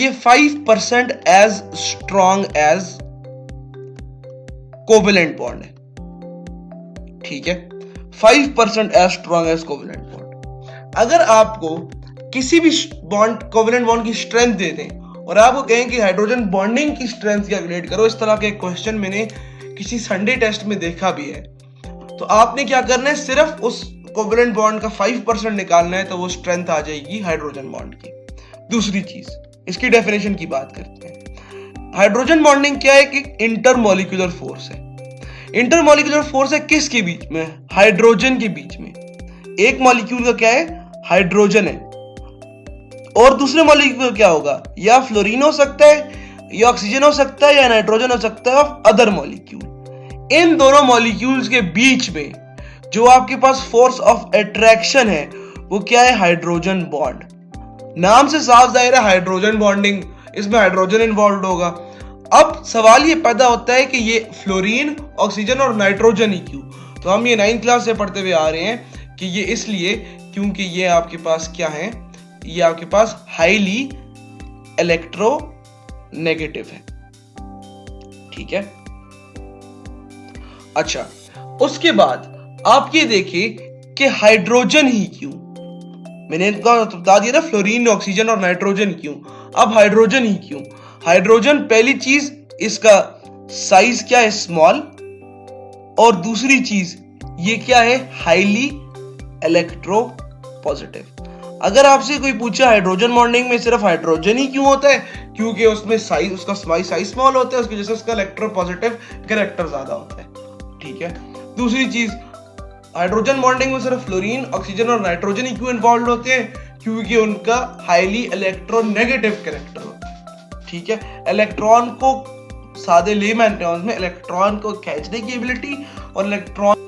ये 5% as strong as covalent bond है, ठीक है, 5% as strong as covalent bond. अगर आपको किसी भी बॉन्ड कोवेलेंट बॉन्ड की स्ट्रेंथ दे दें और आपको कहें कि हाइड्रोजन बॉन्डिंग की स्ट्रेंथ कैलकुलेट करो, इस तरह के क्वेश्चन मैंने किसी संडे टेस्ट में देखा भी है, तो आपने क्या करना है, सिर्फ उस कोवेलेंट बॉन्ड का 5% निकालना है, तो वो स्ट्रेंथ आ जाएगी हाइड्रोजन बॉन्ड की। दूसरी चीज, इसकी डेफिनेशन की बात करते हैं। हाइड्रोजन बॉन्डिंग क्या है कि इंटरमॉलिक्यूलर फोर्स है। इंटरमॉलिक्यूलर फोर्स है किसके बीच में? हाइड्रोजन के बीच में। एक मॉलिक्यूल का क्या है? हाइड्रोजन है, और दूसरे मॉलिक्यूल का क्या होगा? या फ्लोरीन हो सकता है, या ऑक्सीजन हो सकता है, या नाइट्रोजन हो सकता है ऑफ अदर मॉलिक्यूल। इन दोनों मॉलिक्यूल्स के बीच में जो आपके पास फोर्स ऑफ अट्रैक्शन है वो क्या है? Hydrogen bond. नाम से साफ जाहिर है हाइड्रोजन बॉन्डिंग, इसमें हाइड्रोजन इन्वॉल्व होगा। अब सवाल ये पैदा होता है कि ये फ्लोरीन, ऑक्सीजन और नाइट्रोजन ही क्यों? तो हम ये 9th क्लास से पढ़ते हुए आ रहे हैं कि ये इसलिए क्योंकि ये आपके पास क्या है, ये आपके पास हाईली इलेक्ट्रोनेगेटिव है, ठीक है। अच्छा, उसके बाद आप ये देखिए कि हाइड्रोजन ही क्यों? मैंने इनका बता दिया ना, फ्लोरीन, ऑक्सीजन और नाइट्रोजन क्यों। अब हाइड्रोजन ही क्यों? हाइड्रोजन, पहली चीज इसका साइज क्या है? स्मॉल। और दूसरी चीज ये क्या है? Highly electro positive. अगर आपसे कोई पूछे हाइड्रोजन बॉन्डिंग में सिर्फ हाइड्रोजन ही क्यों होता है, क्योंकि उसमें साइज, उसका साइज स्मॉल होता है, उसकी वजह से उसका इलेक्ट्रो पॉजिटिव कैरेक्टर ज्यादा होता है, ठीक है। दूसरी चीज, हाइड्रोजन बॉन्डिंग में सिर्फ फ्लोरीन, ऑक्सीजन और नाइट्रोजन ही क्यों इन्वॉल्व होते हैं? क्योंकि उनका हाईली इलेक्ट्रोनेगेटिव कैरेक्टर होता है, ठीक है। इलेक्ट्रॉन को, सादे लेमैन टर्म्स में, इलेक्ट्रॉन को खींचने की एबिलिटी और इलेक्ट्रॉन